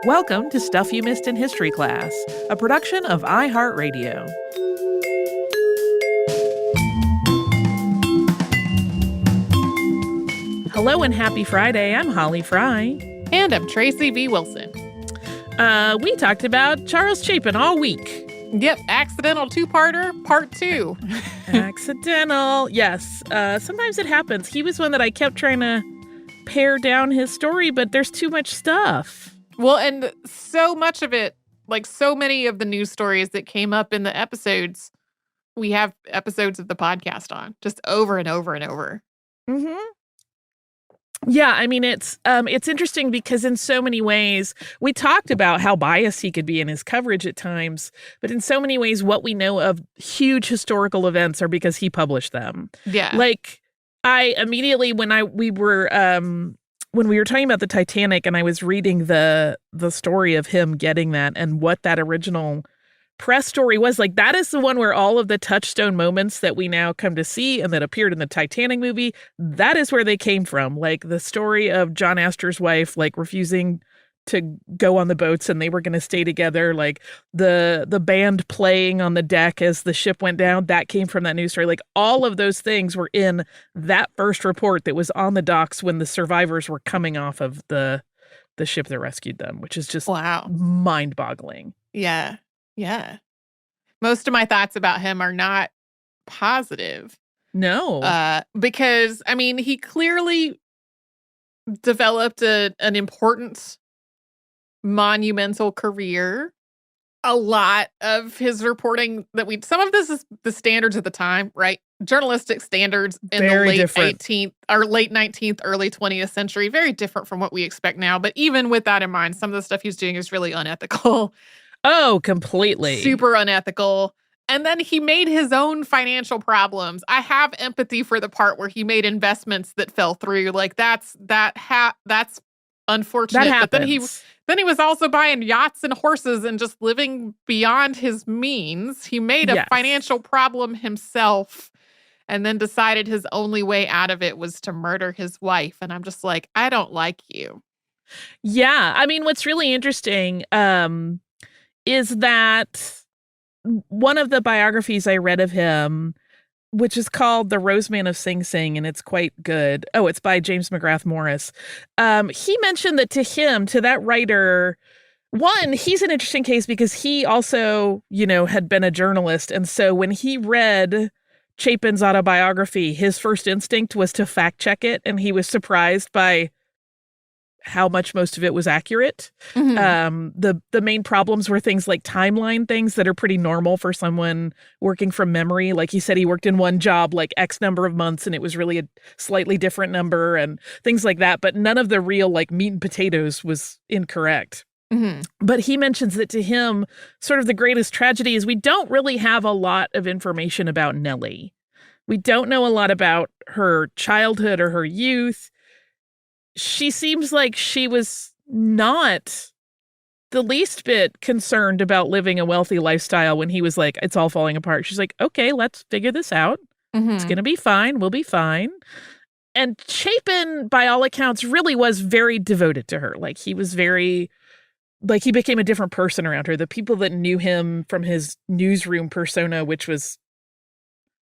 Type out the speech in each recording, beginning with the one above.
Welcome to Stuff You Missed in History Class, a production of iHeartRadio. Hello and happy Friday. I'm Holly Fry. And I'm Tracy V. Wilson. We talked about Charles Chapin all week. Yep, accidental two-parter, part 2. Accidental, yes. Sometimes it happens. He was one that I kept trying to pare down his story, but there's too much stuff. Well, and so much of it, like so many of the news stories that came up in the episodes, we have episodes of the podcast on, just over and over and over. Mm-hmm. Yeah, I mean, it's interesting because in so many ways, we talked about how biased he could be in his coverage at times, but in so many ways, what we know of huge historical events are because he published them. Yeah. Like, I immediately, when we were talking about the Titanic and I was reading the story of him getting that and what that original press story was, like, that is the one where all of the touchstone moments that we now come to see and that appeared in the Titanic movie, that is where they came from. Like the story of John Astor's wife, like refusing to go on the boats and they were going to stay together. Like the band playing on the deck as the ship went down, that came from that news story. Like all of those things were in that first report that was on the docks when the survivors were coming off of the ship that rescued them, which is just mind-boggling. Yeah. Yeah. Most of my thoughts about him are not positive. No. Because, I mean, he clearly developed an important, monumental career. A lot of his reporting some of this is the standards at the time, right? Journalistic standards in Very the different. late 19th, early 20th century. Very different from what we expect now. But even with that in mind, some of the stuff he's doing is really unethical. Oh, completely. Super unethical. And then he made his own financial problems. I have empathy for the part where he made investments that fell through. Like that's unfortunate. That happens. But then he was also buying yachts and horses and just living beyond his means. He made a financial problem himself and then decided his only way out of it was to murder his wife. And I'm just like, I don't like you. Yeah. I mean, what's really interesting is that one of the biographies I read of him, which is called The Roseman of Sing Sing, and it's quite good. Oh, it's by James McGrath Morris. He mentioned that to that writer, one, he's an interesting case because he also, had been a journalist. And so when he read Chapin's autobiography, his first instinct was to fact check it. And he was surprised by how much most of it was accurate. Mm-hmm. The main problems were things like timeline things that are pretty normal for someone working from memory. Like he said, he worked in one job like X number of months and it was really a slightly different number and things like that. But none of the real like meat and potatoes was incorrect. Mm-hmm. But he mentions that to him, sort of the greatest tragedy is we don't really have a lot of information about Nellie. We don't know a lot about her childhood or her youth. She seems like she was not the least bit concerned about living a wealthy lifestyle when he was like, it's all falling apart. She's like, okay, let's figure this out. Mm-hmm. It's going to be fine. We'll be fine. And Chapin, by all accounts, really was very devoted to her. Like he was he became a different person around her. The people that knew him from his newsroom persona, which was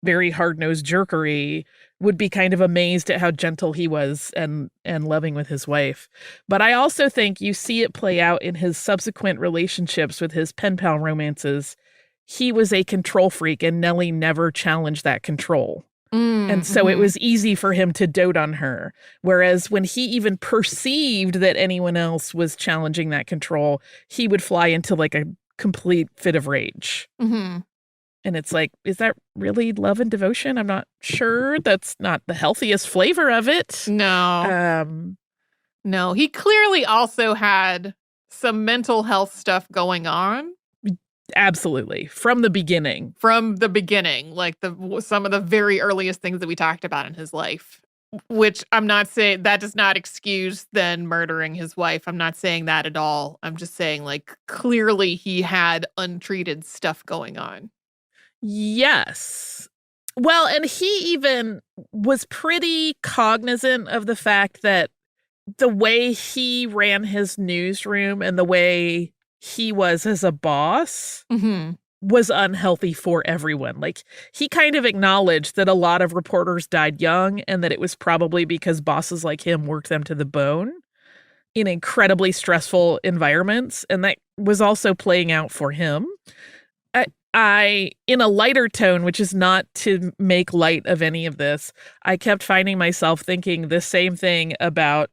very hard-nosed jerkery, would be kind of amazed at how gentle he was and loving with his wife. But I also think you see it play out in his subsequent relationships with his pen pal romances. He was a control freak and Nellie never challenged that control. Mm-hmm. And so it was easy for him to dote on her. Whereas when he even perceived that anyone else was challenging that control, he would fly into like a complete fit of rage. Mm-hmm. And it's like, is that really love and devotion? I'm not sure. That's not the healthiest flavor of it. No. No, he clearly also had some mental health stuff going on. Absolutely. From the beginning. Like some of the very earliest things that we talked about in his life. Which I'm not saying, that does not excuse then murdering his wife. I'm not saying that at all. I'm just saying, like, clearly he had untreated stuff going on. Yes. Well, and he even was pretty cognizant of the fact that the way he ran his newsroom and the way he was as a boss was unhealthy for everyone. Like, he kind of acknowledged that a lot of reporters died young and that it was probably because bosses like him worked them to the bone in incredibly stressful environments. And that was also playing out for him. I, in a lighter tone, which is not to make light of any of this, I kept finding myself thinking the same thing about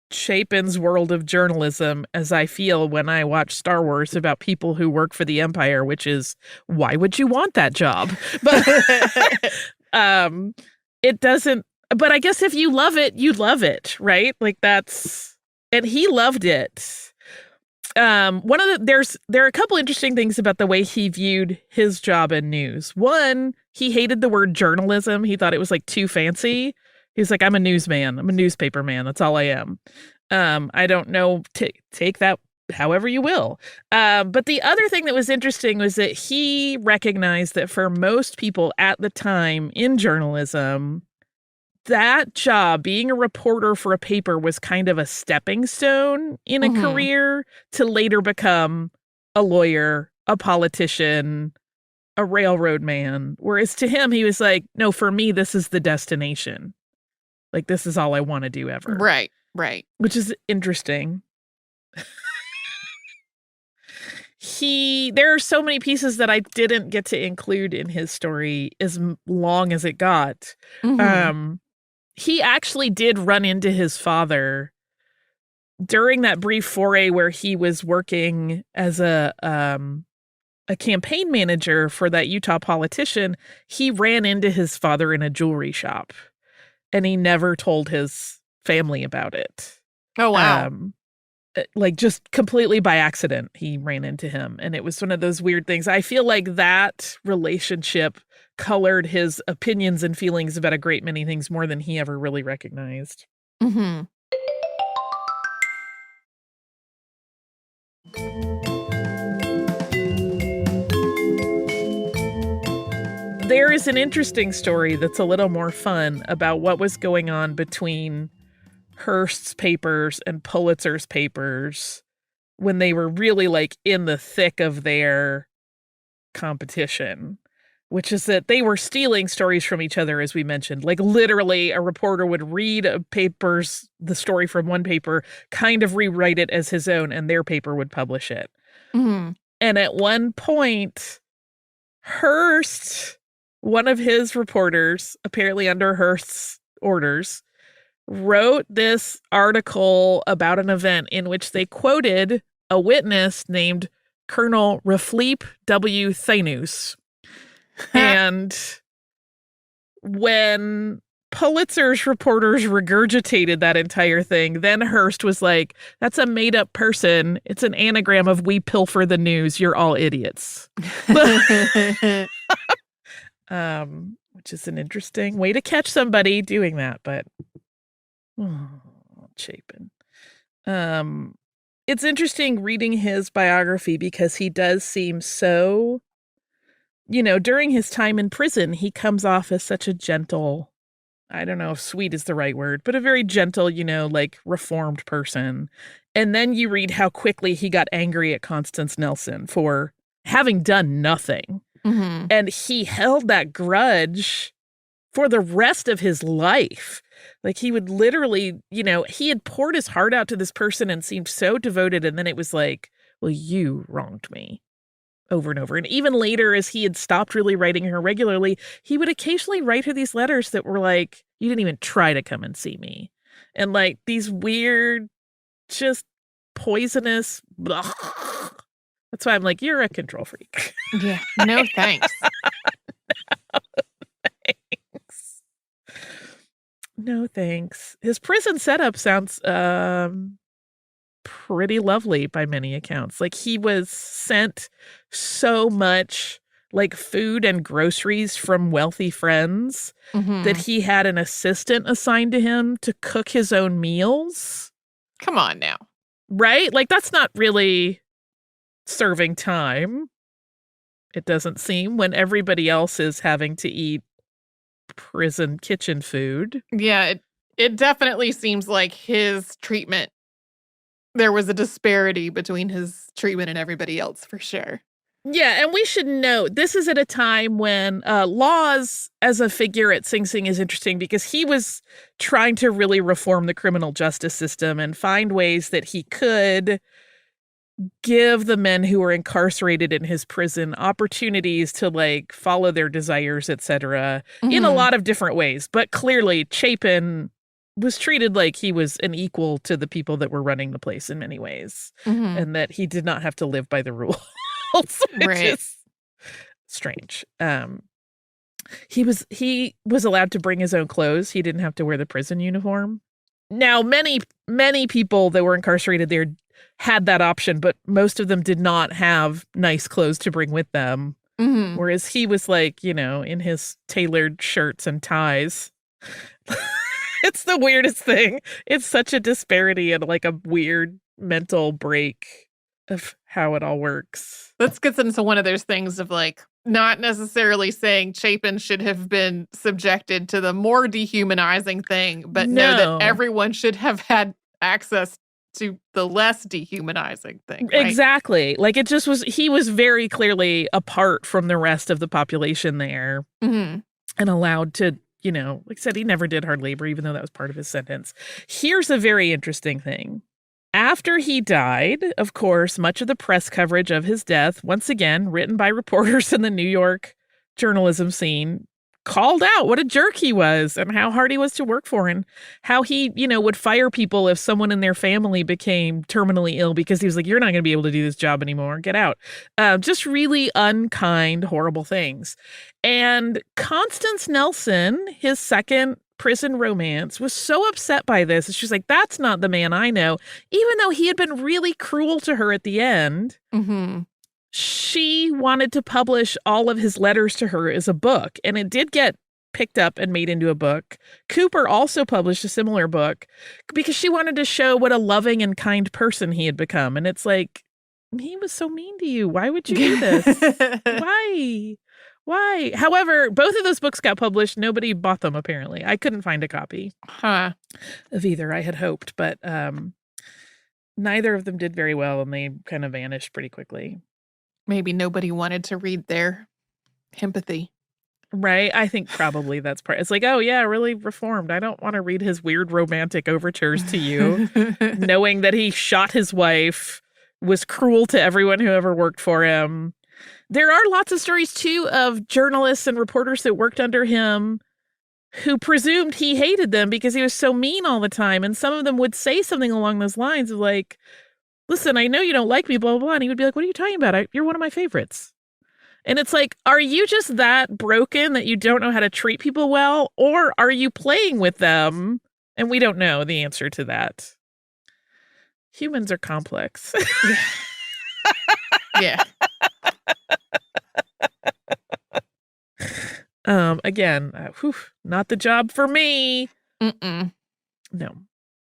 Chapin's world of journalism as I feel when I watch Star Wars about people who work for the Empire, which is, why would you want that job? But it doesn't, but I guess if you love it, you love it, right? Like, that's, and he loved it. There are a couple interesting things about the way he viewed his job in news. One, he hated the word journalism. He thought it was like too fancy. He was like, I'm a newsman. I'm a newspaper man. That's all I am. I don't know. Take that however you will. But the other thing that was interesting was that he recognized that for most people at the time in journalism, that job, being a reporter for a paper, was kind of a stepping stone in a career to later become a lawyer, a politician, a railroad man. Whereas to him, he was like, no, for me, this is the destination. Like, this is all I want to do ever. Right. Which is interesting. There are so many pieces that I didn't get to include in his story as long as it got. He actually did run into his father during that brief foray where he was working as a campaign manager for that Utah politician. He ran into his father in a jewelry shop, and he never told his family about it. Oh, wow. Like, just completely by accident, he ran into him. And it was one of those weird things. I feel like that relationship colored his opinions and feelings about a great many things more than he ever really recognized. There is an interesting story that's a little more fun about what was going on between Hearst's papers and Pulitzer's papers when they were really like in the thick of their competition, which is that they were stealing stories from each other, as we mentioned. Like, literally, a reporter would read the story from one paper, kind of rewrite it as his own, and their paper would publish it. And at one point, Hearst, one of his reporters, apparently under Hearst's orders, wrote this article about an event in which they quoted a witness named Colonel Rafleep W. Thaneus. And when Pulitzer's reporters regurgitated that entire thing, then Hearst was like, that's a made-up person. It's an anagram of "we pilfer the news. You're all idiots." Which is an interesting way to catch somebody doing that, but Chapin. It's interesting reading his biography because he does seem so, during his time in prison, he comes off as such a gentle, I don't know if sweet is the right word, but a very gentle, like reformed person. And then you read how quickly he got angry at Constance Nelson for having done nothing. And he held that grudge for the rest of his life. Like, he would literally, he had poured his heart out to this person and seemed so devoted. And then it was like, well, you wronged me, over and over. And even later, as he had stopped really writing her regularly, he would occasionally write her these letters that were like, you didn't even try to come and see me. And like these weird, just poisonous, blah. That's why I'm like, you're a control freak. Yeah. No, thanks. No, thanks. His prison setup sounds pretty lovely by many accounts. Like, he was sent so much like food and groceries from wealthy friends that he had an assistant assigned to him to cook his own meals. Come on now. Right? Like, that's not really serving time. It doesn't seem, when everybody else is having to eat prison kitchen food. Yeah, It definitely seems like his treatment, there was a disparity between his treatment and everybody else, for sure. Yeah, and we should note, this is at a time when Laws as a figure at Sing Sing is interesting because he was trying to really reform the criminal justice system and find ways that he could give the men who were incarcerated in his prison opportunities to like follow their desires, etc., in a lot of different ways. But clearly, Chapin was treated like he was an equal to the people that were running the place in many ways, and that he did not have to live by the rules. Which is strange. He was allowed to bring his own clothes. He didn't have to wear the prison uniform. Now, many people that were incarcerated there had that option, but most of them did not have nice clothes to bring with them. Whereas he was like, in his tailored shirts and ties. It's the weirdest thing. It's such a disparity and like a weird mental break of how it all works. This gets into one of those things of like, not necessarily saying Chapin should have been subjected to the more dehumanizing thing, but know that everyone should have had access to the less dehumanizing thing. Right? Exactly. Like he was very clearly apart from the rest of the population there and allowed to, like I said, he never did hard labor, even though that was part of his sentence. Here's a very interesting thing. After he died, of course, much of the press coverage of his death, once again, written by reporters in the New York journalism scene, called out what a jerk he was and how hard he was to work for and how he, would fire people if someone in their family became terminally ill because he was like, you're not going to be able to do this job anymore. Get out. Just really unkind, horrible things. And Constance Nelson, his second prison romance, was so upset by this. She's like, that's not the man I know. Even though he had been really cruel to her at the end, she wanted to publish all of his letters to her as a book. And it did get picked up and made into a book. Cooper also published a similar book because she wanted to show what a loving and kind person he had become. And it's like, he was so mean to you. Why would you do this? Why? However, both of those books got published. Nobody bought them, apparently. I couldn't find a copy of either. I had hoped, but neither of them did very well, and they kind of vanished pretty quickly. Maybe nobody wanted to read their empathy. Right? I think probably that's part. It's like, oh, yeah, really reformed. I don't want to read his weird romantic overtures to you, knowing that he shot his wife, was cruel to everyone who ever worked for him. There are lots of stories, too, of journalists and reporters that worked under him who presumed he hated them because he was so mean all the time. And some of them would say something along those lines of like, listen, I know you don't like me, blah, blah, blah. And he would be like, what are you talking about? You're one of my favorites. And it's like, are you just that broken that you don't know how to treat people well? Or are you playing with them? And we don't know the answer to that. Humans are complex. Yeah. Again, not the job for me. No.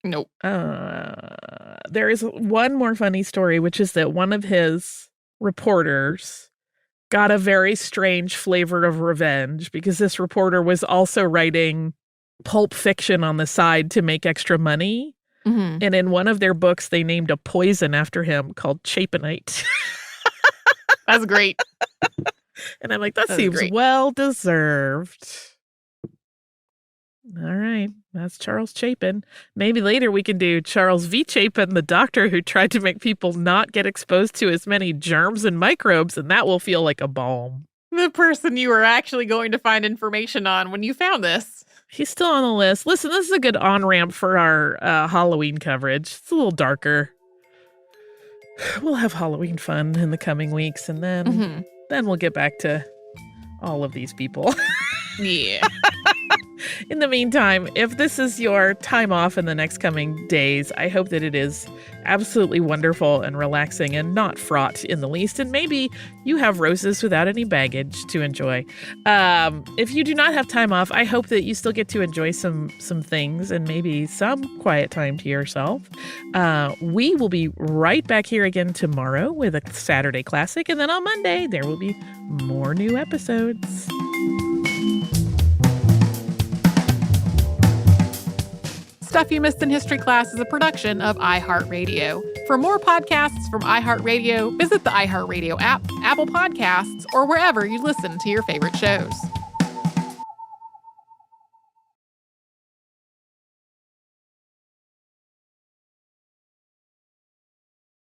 Nope. There is one more funny story, which is that one of his reporters got a very strange flavor of revenge because this reporter was also writing pulp fiction on the side to make extra money. And in one of their books, they named a poison after him called Chapinite. That's great. And I'm like, that seems well deserved. All right. That's Charles Chapin. Maybe later we can do Charles V. Chapin, the doctor who tried to make people not get exposed to as many germs and microbes, and that will feel like a balm. The person you were actually going to find information on when you found this. He's still on the list. Listen, this is a good on-ramp for our Halloween coverage. It's a little darker. We'll have Halloween fun in the coming weeks, and then we'll get back to all of these people. Yeah. In the meantime, if this is your time off in the next coming days, I hope that it is absolutely wonderful and relaxing and not fraught in the least. And maybe you have roses without any baggage to enjoy. If you do not have time off, I hope that you still get to enjoy some things and maybe some quiet time to yourself. We will be right back here again tomorrow with a Saturday Classic. And then on Monday, there will be more new episodes. Stuff You Missed in History Class is a production of iHeartRadio. For more podcasts from iHeartRadio, visit the iHeartRadio app, Apple Podcasts, or wherever you listen to your favorite shows.